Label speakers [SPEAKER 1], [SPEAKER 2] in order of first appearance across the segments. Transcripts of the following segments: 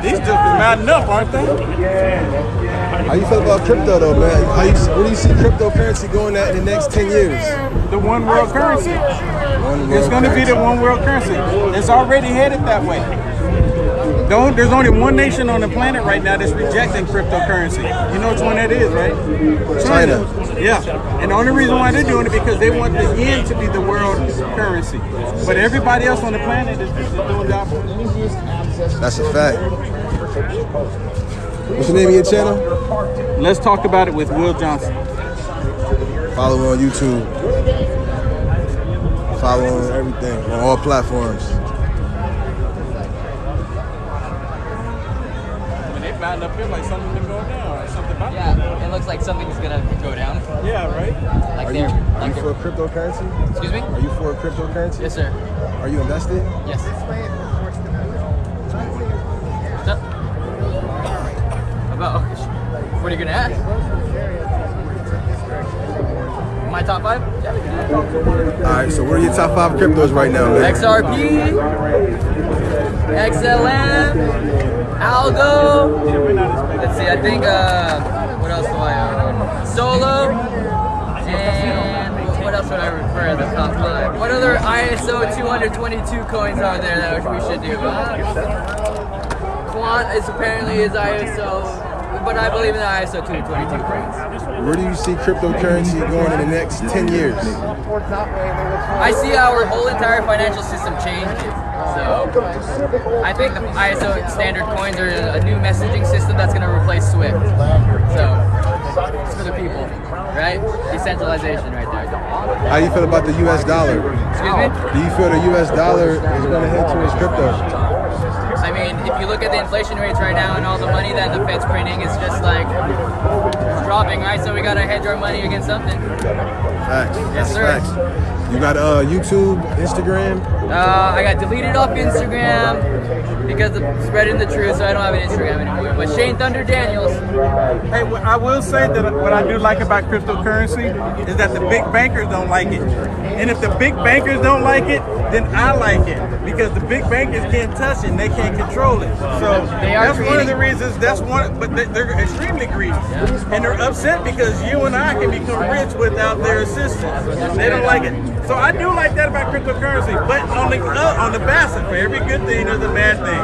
[SPEAKER 1] These just mounting up, aren't they?
[SPEAKER 2] How you feel about crypto though, man? Where do you see cryptocurrency going at in the next 10 years?
[SPEAKER 1] The one world currency. It's going to be the one world currency. It's already headed that way. There's only one nation on the planet right now that's rejecting cryptocurrency. You know which one that is, right?
[SPEAKER 2] China.
[SPEAKER 1] Yeah. And the only reason why they're doing it because they want the yen to be the world currency. But everybody else on the planet is doing the opposite.
[SPEAKER 2] That's a fact. What's the name of your channel?
[SPEAKER 1] Let's Talk About It with Will Johnson.
[SPEAKER 2] Follow on YouTube. Follow on everything, on all platforms.
[SPEAKER 1] Mounting up here like something's gonna go down or something about
[SPEAKER 3] Yeah, it looks like something's gonna go down.
[SPEAKER 1] Yeah, right?
[SPEAKER 2] Are you for cryptocurrency?
[SPEAKER 3] Excuse me?
[SPEAKER 2] Are you for cryptocurrency?
[SPEAKER 3] Yes, sir.
[SPEAKER 2] Are you invested?
[SPEAKER 3] Yes. About what are you gonna ask? My top 5?
[SPEAKER 2] Alright, so what are your top 5 cryptos right now, man?
[SPEAKER 3] XRP, XLM, Algo. Let's see, I think what else do I own? Solo. And what else would I refer as the top 5? What other ISO 222 coins are there that we should do? Quant is apparently ISO, but I believe in the ISO 222 coins.
[SPEAKER 2] Where do you see cryptocurrency going in the next 10 years?
[SPEAKER 3] I see our whole entire financial system changing. So I think the ISO standard coins are a new messaging system that's going to replace SWIFT. So it's for the people, right? Decentralization right there.
[SPEAKER 2] How do you feel about the US dollar?
[SPEAKER 3] Excuse me?
[SPEAKER 2] Do you feel the US dollar is going to head towards crypto?
[SPEAKER 3] I mean, if you look at the inflation rates right now and all the money that the Fed's printing, it's just like dropping, right? So we got to hedge our money against something.
[SPEAKER 2] Facts.
[SPEAKER 3] Yes, sir.
[SPEAKER 2] Facts. You got YouTube, Instagram?
[SPEAKER 3] I got deleted off Instagram because of spreading the truth, so I don't have an Instagram anymore. But Shane Thunder Daniels.
[SPEAKER 1] Hey, I will say that what I do like about cryptocurrency is that the big bankers don't like it. And if the big bankers don't like it, then I like it. Because the big bankers can't touch it and they can't control it. So that's one of the reasons, but they're extremely greedy. Yeah. And they're upset because you and I can become rich without their assistance. They don't like it. So I do like that about cryptocurrency, but on the basis, for every good thing there's a bad thing.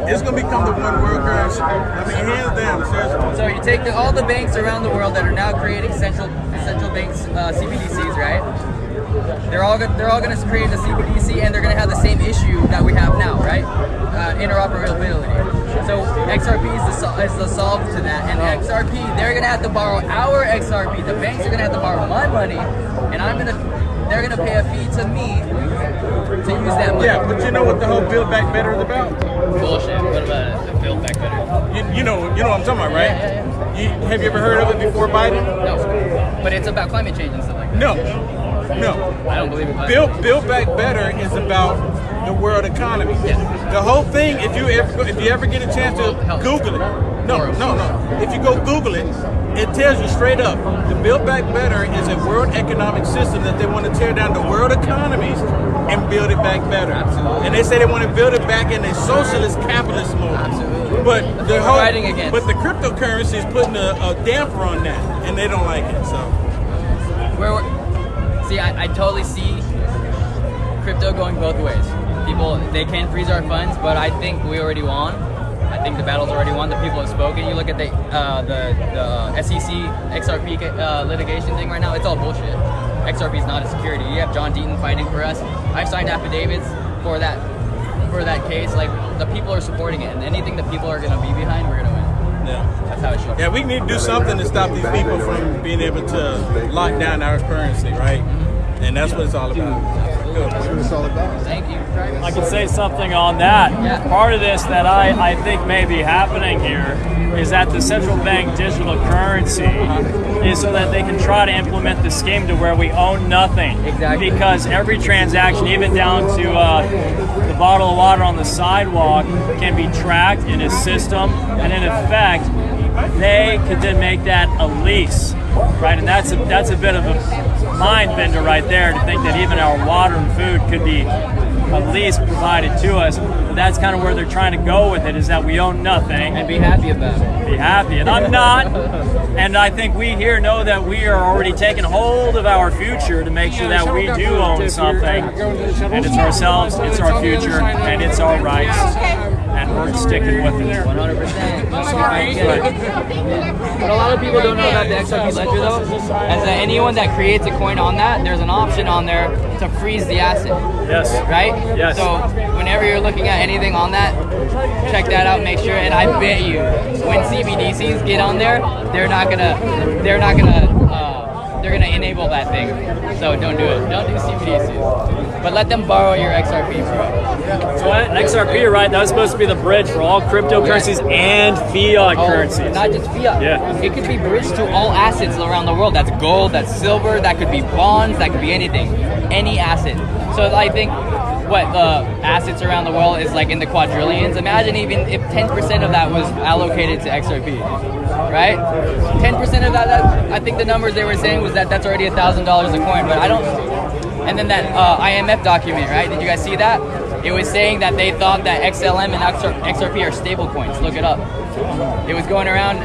[SPEAKER 1] It's gonna become the one world currency. I mean, hands down, seriously.
[SPEAKER 3] So you take all the banks around the world that are now creating central banks, CBDCs, right? They're all going to create a CBDC, and they're going to have the same issue that we have now, right? Interoperability. So XRP is the solve to that, and XRP, they're going to have to borrow our XRP. The banks are going to have to borrow my money, and they're going to pay a fee to me to use that money.
[SPEAKER 1] Yeah, but you know what the whole Build Back Better is about?
[SPEAKER 3] Bullshit. What about the Build Back Better?
[SPEAKER 1] You know what I'm talking about, right?
[SPEAKER 3] Yeah.
[SPEAKER 1] Have you ever heard of it before Biden?
[SPEAKER 3] No, but it's about climate change and stuff like that.
[SPEAKER 1] No.
[SPEAKER 3] I don't believe in
[SPEAKER 1] Build Back Better is about the world economy.
[SPEAKER 3] Yeah.
[SPEAKER 1] The whole thing, if you ever get a chance to Google it, no. If you go Google it, it tells you straight up, the Build Back Better is a world economic system that they want to tear down the world economies and build it back better.
[SPEAKER 3] Absolutely.
[SPEAKER 1] And they say they want to build it back in a socialist capitalist mode.
[SPEAKER 3] Absolutely.
[SPEAKER 1] But the cryptocurrency is putting a damper on that, and they don't like it. So.
[SPEAKER 3] See, I totally see crypto going both ways. People, they can freeze our funds, but I think we already won. I think the battle's already won. The people have spoken. You look at the SEC XRP litigation thing right now. It's all bullshit. XRP is not a security. You have John Deaton fighting for us. I've signed affidavits for that case. Like, the people are supporting it, and anything that people are going to be behind, we're going to win.
[SPEAKER 1] Yeah,
[SPEAKER 3] that's how it should be.
[SPEAKER 1] Yeah, we need to do something to stop these people from being able to lock down our currency, right? And that's what it's all about.
[SPEAKER 2] That's what it's all about.
[SPEAKER 3] Thank you.
[SPEAKER 4] I can say something on that.
[SPEAKER 3] Yeah.
[SPEAKER 4] Part of this that I think may be happening here is that the central bank digital currency is so that they can try to implement the scheme to where we own nothing.
[SPEAKER 3] Exactly.
[SPEAKER 4] Because every transaction, even down to the bottle of water on the sidewalk, can be tracked in a system, and in effect, they could then make that a lease, right? And that's a bit of a mind bender right there, to think that even our water and food could be a lease provided to us. But that's kind of where they're trying to go with it, is that we own nothing.
[SPEAKER 3] And be happy about it.
[SPEAKER 4] Be happy, and I'm not. And I think we here know that we are already taking hold of our future to make sure that we do own something, and it's ourselves, it's our future, and it's our rights, and we're sticking with it.
[SPEAKER 3] 100%. What a lot of people don't know about the XRP ledger though, is that anyone that creates a coin on that, there's an option on there to freeze the asset.
[SPEAKER 4] Yes.
[SPEAKER 3] Right?
[SPEAKER 4] Yes.
[SPEAKER 3] So whenever you're looking at anything on that, check that out, make sure, and I bet you when CBDCs get on there, they're gonna enable that thing. So don't do it. Don't do CBDCs. But let them borrow your XRP, bro.
[SPEAKER 4] So XRP, right? That was supposed to be the bridge for all cryptocurrencies and fiat currencies.
[SPEAKER 3] Not just fiat.
[SPEAKER 4] Yeah.
[SPEAKER 3] It could be bridged to all assets around the world. That's gold, that's silver, that could be bonds, that could be anything. Any asset. So I think what the assets around the world is like in the quadrillions. Imagine even if 10% of that was allocated to XRP, right? 10% of that, I think the numbers they were saying was that that's already $1,000 a coin, but I don't. And then that IMF document, right? Did you guys see that? It was saying that they thought that XLM and XRP are stable coins. Look it up. It was going around.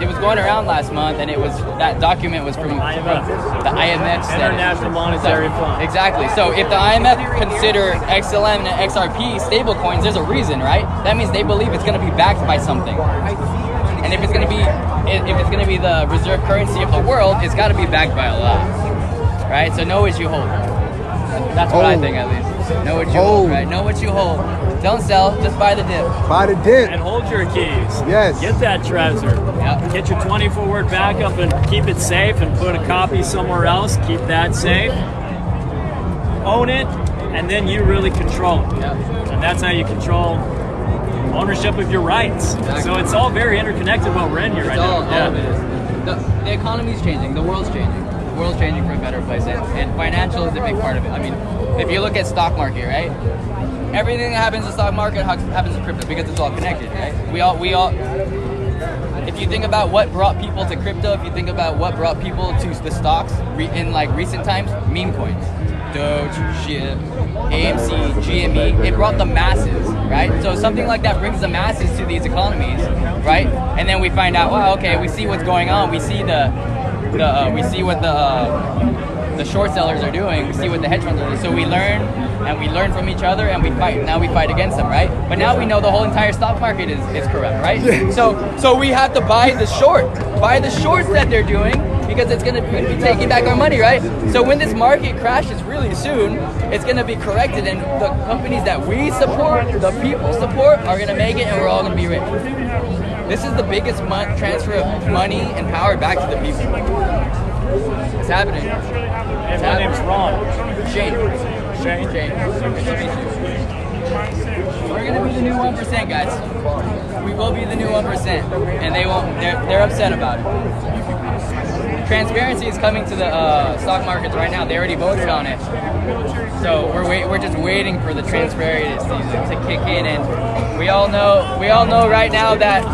[SPEAKER 3] It was going around last month, and it was that document was from the IMF,
[SPEAKER 4] International Monetary Fund.
[SPEAKER 3] Exactly. So if the IMF consider XLM and XRP stable coins, there's a reason, right? That means they believe it's going to be backed by something. And if it's going to be the reserve currency of the world, it's got to be backed by a lot, right? So know what you hold. That's what I think, at least. Know what you hold, right? Know what you hold. Don't sell, just buy the dip.
[SPEAKER 2] Buy the dip.
[SPEAKER 4] And hold your keys.
[SPEAKER 2] Yes.
[SPEAKER 4] Get that treasure.
[SPEAKER 3] Yep.
[SPEAKER 4] Get your 20-forward backup and keep it safe, and put a copy somewhere else. Keep that safe. Own it, and then you really control it.
[SPEAKER 3] Yep.
[SPEAKER 4] And that's how you control ownership of your rights.
[SPEAKER 3] Exactly.
[SPEAKER 4] So it's all very interconnected what we're in here right now.
[SPEAKER 3] All of it is. The economy's changing. The world's changing. The world's changing for a better place, and financial is a big part of it. I mean, if you look at stock market, right? Everything that happens in the stock market happens in crypto because it's all connected, right? We all. If you think about what brought people to crypto, if you think about what brought people to the stocks in like recent times, meme coins, Doge, SHIB, AMC, GME, it brought the masses, right? So something like that brings the masses to these economies, right? And then we find out, well, okay, we see what's going on. We see we see what the short sellers are doing. We see what the hedge funds are doing. So we learn, and we learn from each other, and we fight. Now we fight against them, right? But now we know the whole entire stock market is corrupt, right? So we have to buy the shorts that they're doing, because it's going to be taking back our money, right? So when this market crashes really soon, it's going to be corrected, and the companies that we support, the people support, are going to make it, and we're all going to be rich. This is the biggest transfer of money and power back to the people. It's happening.
[SPEAKER 4] And my name's Ron.
[SPEAKER 3] Shane.
[SPEAKER 4] Shane.
[SPEAKER 3] We're going to be the new 1%, guys. We will be the new 1%, and they won't. They're upset about it. Transparency is coming to the stock markets right now. They already voted on it, so we're just waiting for the transparency to kick in. And we all know right now that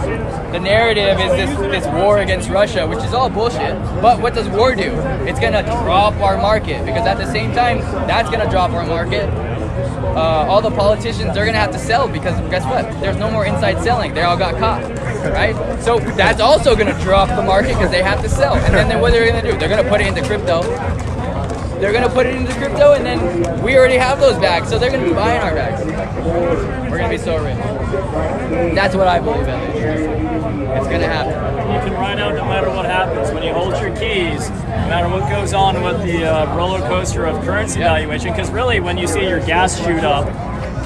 [SPEAKER 3] the narrative is this war against Russia, which is all bullshit. But what does war do? It's gonna drop our market, because at the same time that's gonna drop our market. All the politicians, they're gonna have to sell, because guess what? There's no more inside selling. They all got caught, right? So that's also gonna drop the market because they have to sell. And then what they're gonna do? They're gonna put it into crypto. They're gonna put it into crypto, and then we already have those bags, so they're gonna be buying our bags. We're gonna be so rich. That's what I believe in. It's gonna happen.
[SPEAKER 4] You can ride out no matter what happens. When you hold your keys, no matter what goes on with the roller coaster of currency valuation, because really when you see your gas shoot up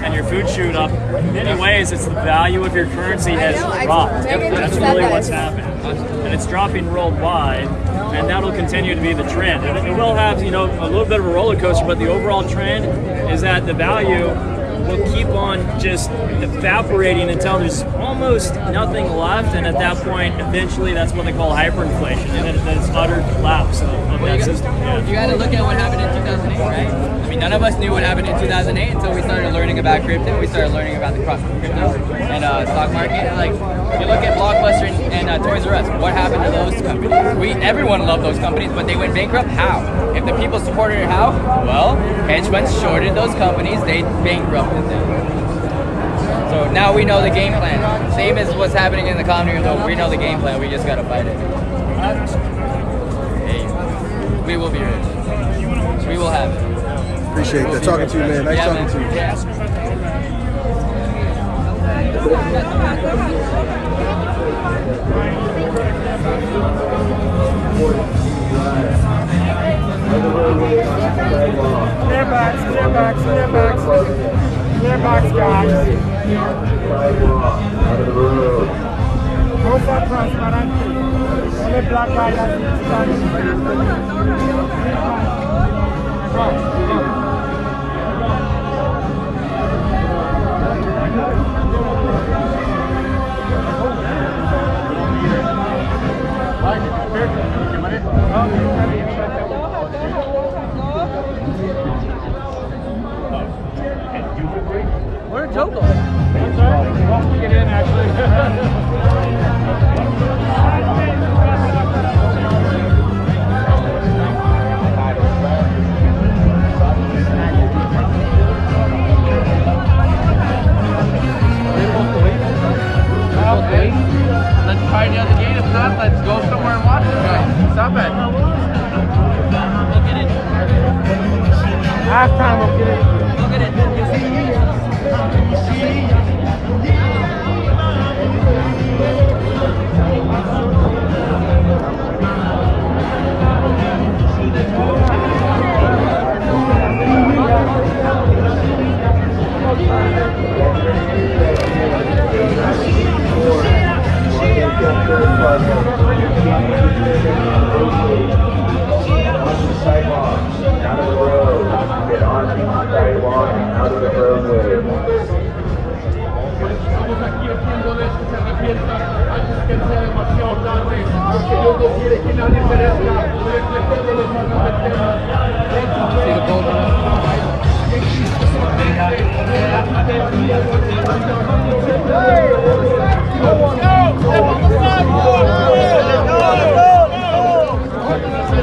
[SPEAKER 4] and your food shoot up, in many ways it's the value of your currency has dropped. That's really what's happened. And it's dropping worldwide, and that'll continue to be the trend. And it will have, a little bit of a roller coaster, but the overall trend is that the value will keep on just evaporating until there's almost nothing left, and at that point, eventually, that's what they call hyperinflation, and then it's utter collapse of that system.
[SPEAKER 3] You got to look at what happened in 2008, right? I mean, none of us knew what happened in 2008 until we started learning about crypto. We started learning about the crypto and stock market. Like, you look at Blockbuster and Toys R Us. What happened to those companies? Everyone loved those companies, but they went bankrupt. How? If the people supported it, how? Well, hedge funds shorted those companies. They bankrupted them. So now we know the game plan. Same as what's happening in the economy. We know the game plan. We just gotta fight it. Hey, we will be rich. We will have it.
[SPEAKER 2] Appreciate that. Talking to you, man. Nice talking to you.
[SPEAKER 5] Clear box, clear box, clear box. Clear box, guys. Both are transparent. Only black guy has
[SPEAKER 3] Where'd Joe go?
[SPEAKER 5] wants to get in, actually.
[SPEAKER 3] Let's try the other gate. If not, let's go somewhere and watch it, guys. Stop it. Look at it.
[SPEAKER 5] Halftime, we'll get it.
[SPEAKER 3] Look at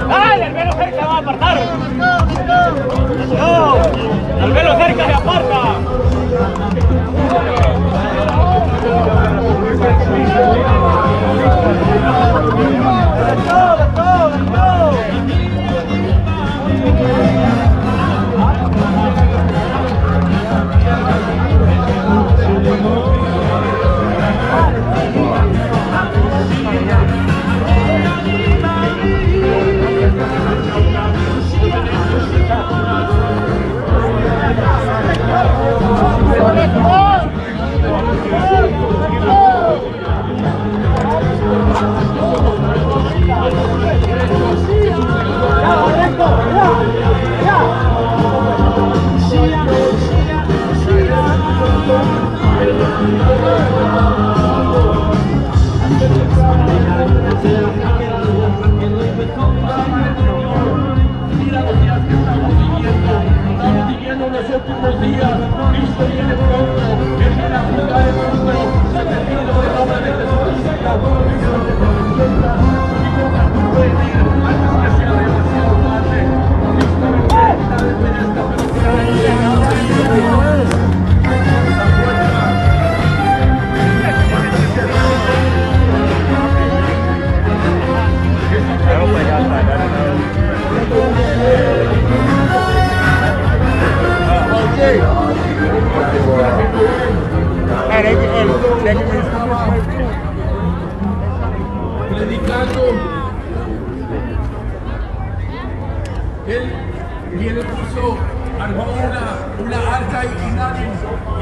[SPEAKER 5] ¡Dale, el velo cerca va a apartar! ¡No! ¡El velo cerca se aparta!
[SPEAKER 6] Predicando, él viene puso armó una arca y nadie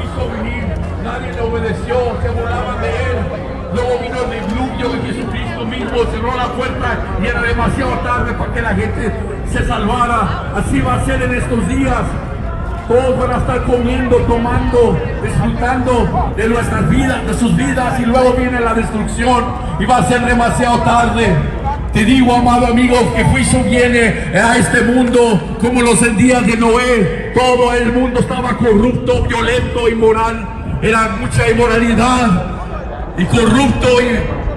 [SPEAKER 6] quiso venir, nadie le obedeció, se burlaban de él. Luego vino el diluvio de Jesucristo mismo, cerró la puerta y era demasiado tarde para que la gente se salvara. Así va a ser en estos días. Todos van a estar comiendo, tomando, disfrutando de nuestras vidas, de sus vidas, y luego viene la destrucción y va a ser demasiado tarde. Te digo, amado amigo, que juicio viene a este mundo como los días de Noé. Todo el mundo estaba corrupto, violento, inmoral. Era mucha inmoralidad y corrupto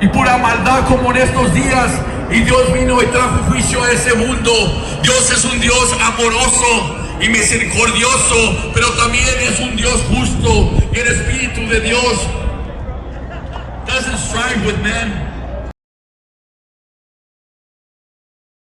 [SPEAKER 6] y pura maldad como en estos días. Y Dios vino y trajo juicio a ese mundo. Dios es un Dios amoroso y misericordioso, pero también es un Dios justo. Y el Espíritu de Dios doesn't strive with men.